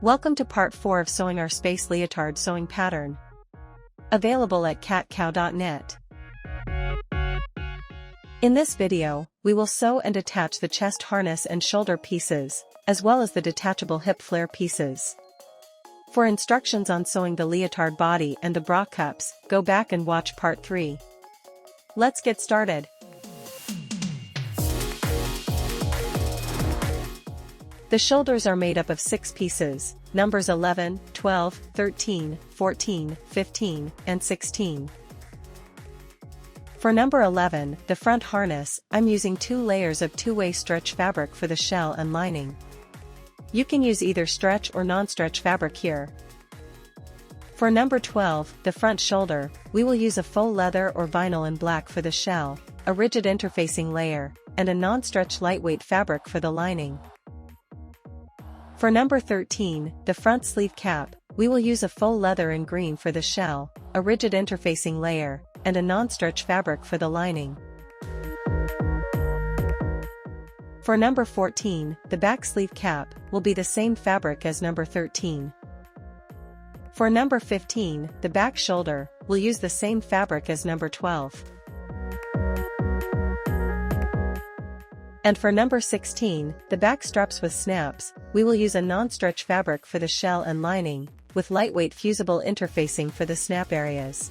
Welcome to part 4 of sewing our space leotard sewing pattern. Available at katkow.net. In this video, we will sew and attach the chest harness and shoulder pieces, as well as the detachable hip flare pieces. For instructions on sewing the leotard body and the bra cups, go back and watch part 3. Let's get started. The shoulders are made up of 6 pieces, numbers 11, 12, 13, 14, 15, and 16. For number 11, the front harness, I'm using 2 layers of 2-way stretch fabric for the shell and lining. You can use either stretch or non-stretch fabric here. For number 12, the front shoulder, we will use a faux leather or vinyl in black for the shell, a rigid interfacing layer, and a non-stretch lightweight fabric for the lining. For number 13, the front sleeve cap, we will use a faux leather in green for the shell, a rigid interfacing layer, and a non-stretch fabric for the lining. For number 14, the back sleeve cap, will be the same fabric as number 13. For number 15, the back shoulder, we'll use the same fabric as number 12. And for number 16, the back straps with snaps, we will use a non-stretch fabric for the shell and lining, with lightweight fusible interfacing for the snap areas.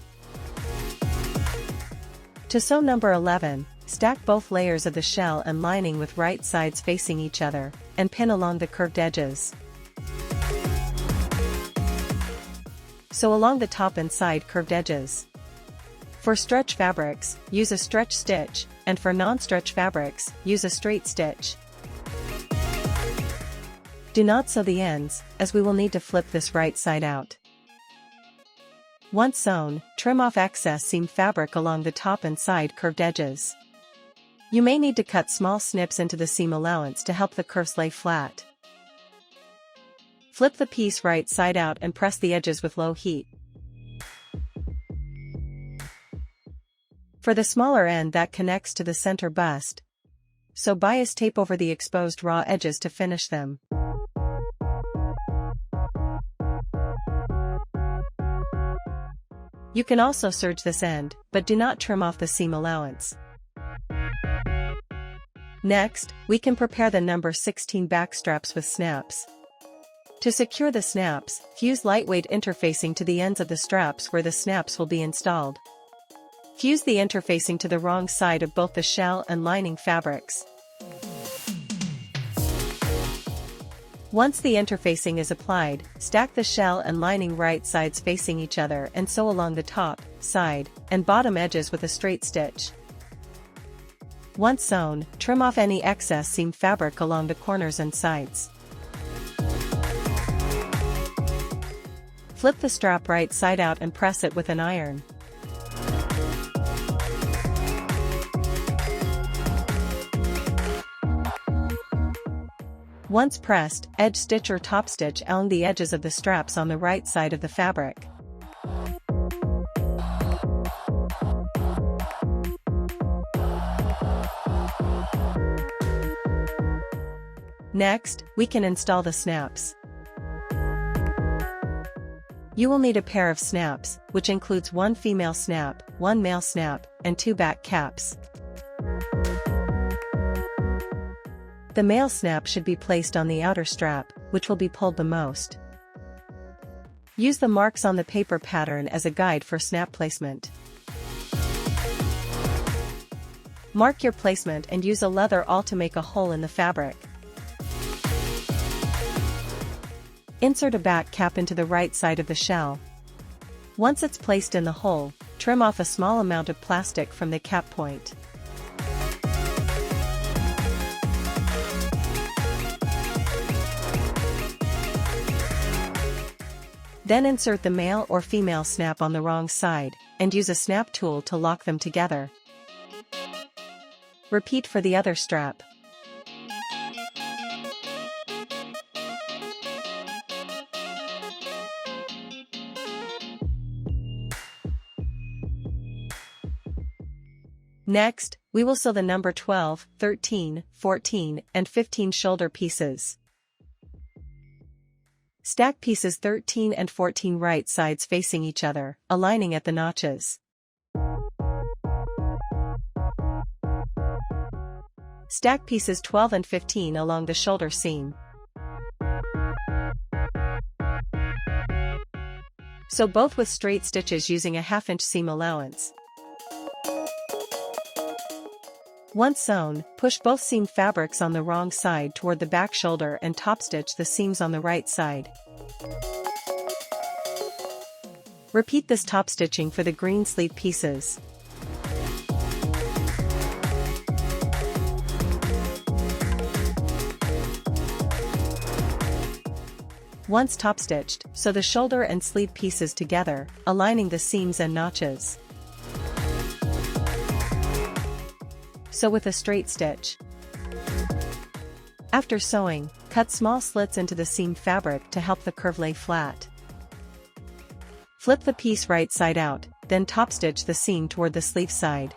To sew number 11, stack both layers of the shell and lining with right sides facing each other, and pin along the curved edges. Sew along the top and side curved edges. For stretch fabrics, use a stretch stitch, and for non-stretch fabrics, use a straight stitch. Do not sew the ends, as we will need to flip this right side out. Once sewn, trim off excess seam fabric along the top and side curved edges. You may need to cut small snips into the seam allowance to help the curves lay flat. Flip the piece right side out and press the edges with low heat. For the smaller end that connects to the center bust, sew bias tape over the exposed raw edges to finish them. You can also serge this end, but do not trim off the seam allowance. Next, we can prepare the number 16 back straps with snaps. To secure the snaps, fuse lightweight interfacing to the ends of the straps where the snaps will be installed. Fuse the interfacing to the wrong side of both the shell and lining fabrics. Once the interfacing is applied, stack the shell and lining right sides facing each other and sew along the top, side, and bottom edges with a straight stitch. Once sewn, trim off any excess seam fabric along the corners and sides. Flip the strap right side out and press it with an iron. Once pressed, edge stitch or top stitch along the edges of the straps on the right side of the fabric. Next, we can install the snaps. You will need a pair of snaps, which includes 1 female snap, 1 male snap, and 2 back caps. The male snap should be placed on the outer strap, which will be pulled the most. Use the marks on the paper pattern as a guide for snap placement. Mark your placement and use a leather awl to make a hole in the fabric. Insert a back cap into the right side of the shell. Once it's placed in the hole, trim off a small amount of plastic from the cap point. Then insert the male or female snap on the wrong side, and use a snap tool to lock them together. Repeat for the other strap. Next, we will sew the number 12, 13, 14, and 15 shoulder pieces. Stack pieces 13 and 14 right sides facing each other, aligning at the notches. Stack pieces 12 and 15 along the shoulder seam. Sew both with straight stitches using a 1/2 inch seam allowance. Once sewn, push both seam fabrics on the wrong side toward the back shoulder and top stitch the seams on the right side. Repeat this top stitching for the green sleeve pieces. Once top stitched, sew the shoulder and sleeve pieces together, aligning the seams and notches. Sew with a straight stitch. After sewing, cut small slits into the seam fabric to help the curve lay flat. Flip the piece right side out, then top stitch the seam toward the sleeve side.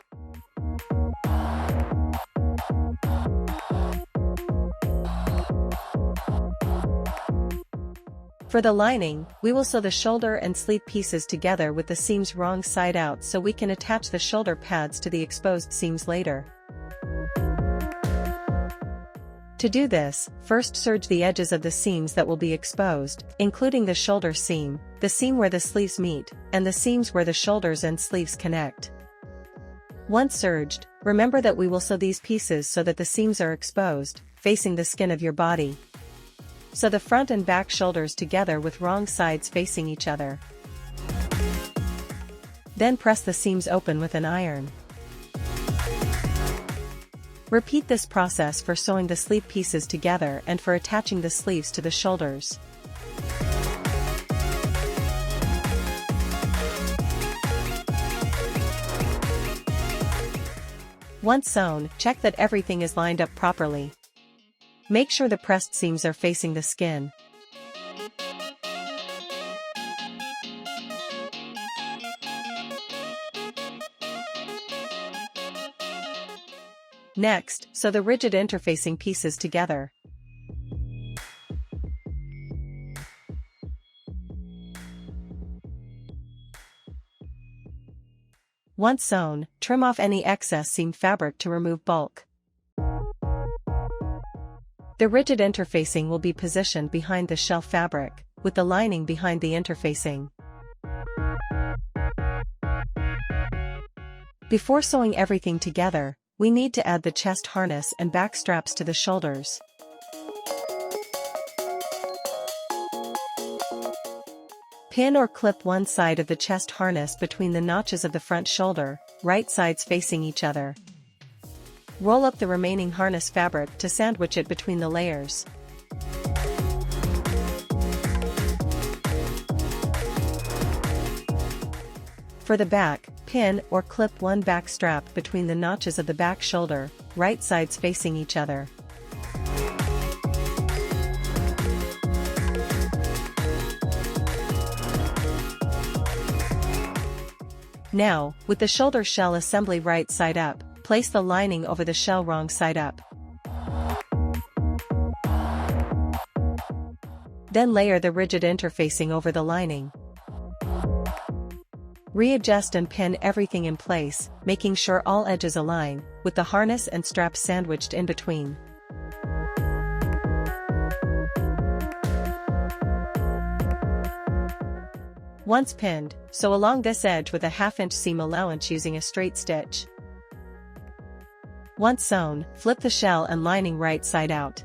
For the lining, we will sew the shoulder and sleeve pieces together with the seams wrong side out so we can attach the shoulder pads to the exposed seams later. To do this, first serge the edges of the seams that will be exposed, including the shoulder seam, the seam where the sleeves meet, and the seams where the shoulders and sleeves connect. Once serged, remember that we will sew these pieces so that the seams are exposed, facing the skin of your body. Sew the front and back shoulders together with wrong sides facing each other. Then press the seams open with an iron. Repeat this process for sewing the sleeve pieces together and for attaching the sleeves to the shoulders. Once sewn, check that everything is lined up properly. Make sure the pressed seams are facing the skin. Next, sew the rigid interfacing pieces together. Once sewn, trim off any excess seam fabric to remove bulk. The rigid interfacing will be positioned behind the shelf fabric, with the lining behind the interfacing. Before sewing everything together, we need to add the chest harness and back straps to the shoulders. Pin or clip one side of the chest harness between the notches of the front shoulder, right sides facing each other. Roll up the remaining harness fabric to sandwich it between the layers. For the back, pin or clip one back strap between the notches of the back shoulder, right sides facing each other. Now, with the shoulder shell assembly right side up, place the lining over the shell wrong side up. Then layer the rigid interfacing over the lining. Readjust and pin everything in place, making sure all edges align, with the harness and straps sandwiched in between. Once pinned, sew along this edge with a 1/2 inch seam allowance using a straight stitch. Once sewn, flip the shell and lining right side out.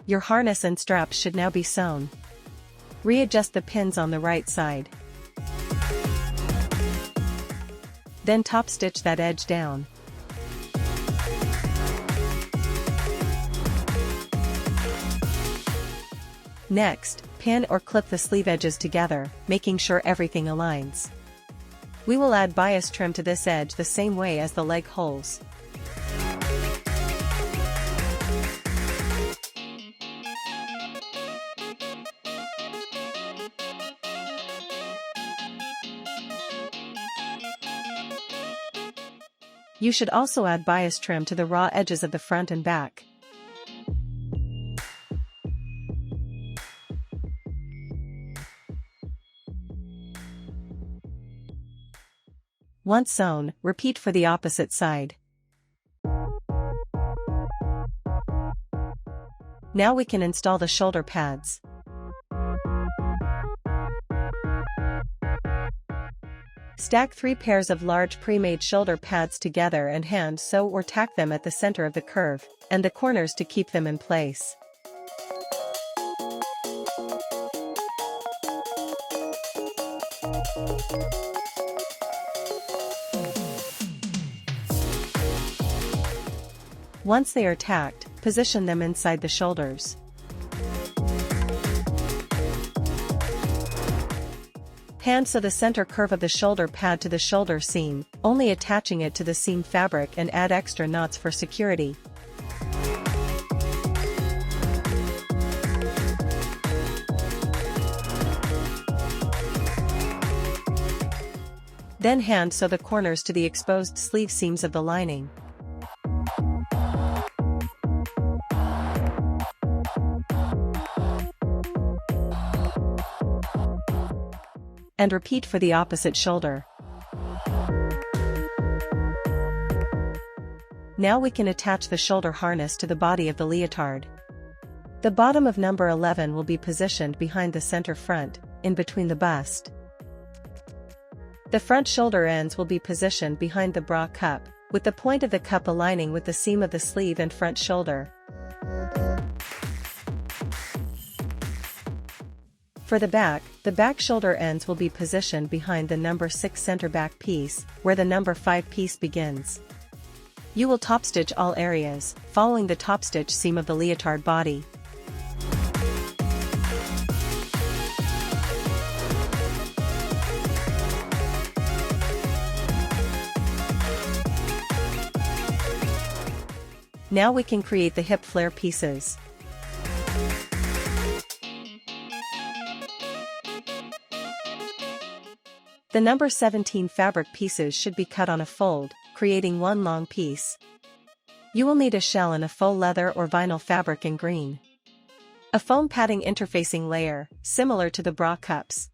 Your harness and straps should now be sewn. Readjust the pins on the right side. Then top stitch that edge down. Next, pin or clip the sleeve edges together, making sure everything aligns. We will add bias trim to this edge the same way as the leg holes. You should also add bias trim to the raw edges of the front and back. Once sewn, repeat for the opposite side. Now we can install the shoulder pads. Stack 3 pairs of large pre-made shoulder pads together and hand sew or tack them at the center of the curve, and the corners to keep them in place. Once they are tacked, position them inside the shoulders. Hand sew the center curve of the shoulder pad to the shoulder seam, only attaching it to the seam fabric, and add extra knots for security. Then hand sew the corners to the exposed sleeve seams of the lining. And repeat for the opposite shoulder. Now we can attach the shoulder harness to the body of the leotard. The bottom of number 11 will be positioned behind the center front, in between the bust. The front shoulder ends will be positioned behind the bra cup, with the point of the cup aligning with the seam of the sleeve and front shoulder. For the back shoulder ends will be positioned behind the number 6 center back piece, where the number 5 piece begins. You will top stitch all areas, following the top stitch seam of the leotard body. Now we can create the hip flare pieces. The number 17 fabric pieces should be cut on a fold, creating one long piece. You will need a shell and a faux leather or vinyl fabric in green. A foam padding interfacing layer, similar to the bra cups.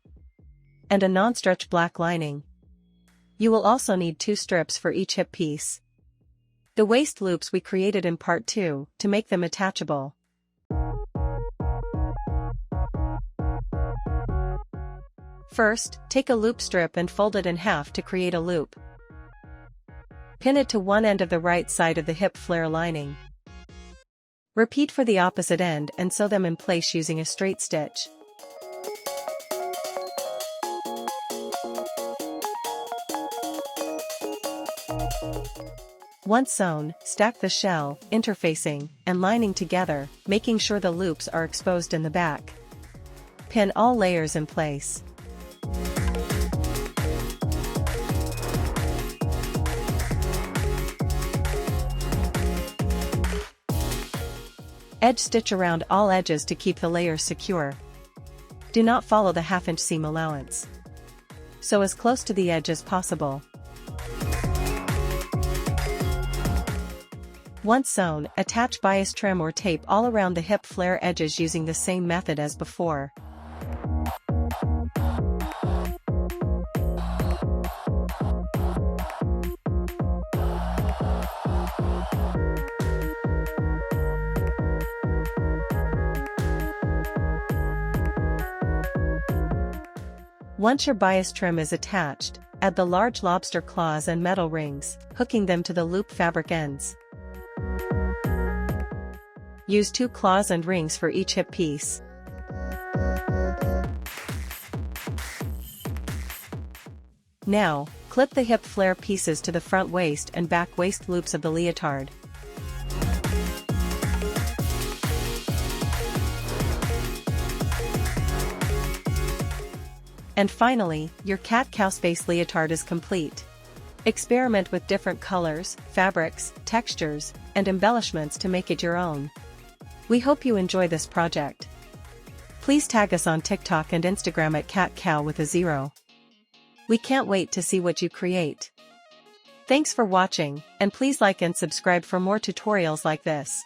And a non-stretch black lining. You will also need 2 strips for each hip piece. The waist loops we created in part 2, to make them attachable. First, take a loop strip and fold it in half to create a loop. Pin it to one end of the right side of the hip flare lining. Repeat for the opposite end and sew them in place using a straight stitch. Once sewn, stack the shell, interfacing, and lining together, making sure the loops are exposed in the back. Pin all layers in place. Edge stitch around all edges to keep the layers secure. Do not follow the half-inch seam allowance. Sew as close to the edge as possible. Once sewn, attach bias trim or tape all around the hip flare edges using the same method as before. Once your bias trim is attached, add the large lobster claws and metal rings, hooking them to the loop fabric ends. Use 2 claws and rings for each hip piece. Now, clip the hip flare pieces to the front waist and back waist loops of the leotard. And finally, your Katkow space leotard is complete. Experiment with different colors, fabrics, textures, and embellishments to make it your own. We hope you enjoy this project. Please tag us on TikTok and Instagram at Katkow with a 0. We can't wait to see what you create. Thanks for watching, and please like and subscribe for more tutorials like this.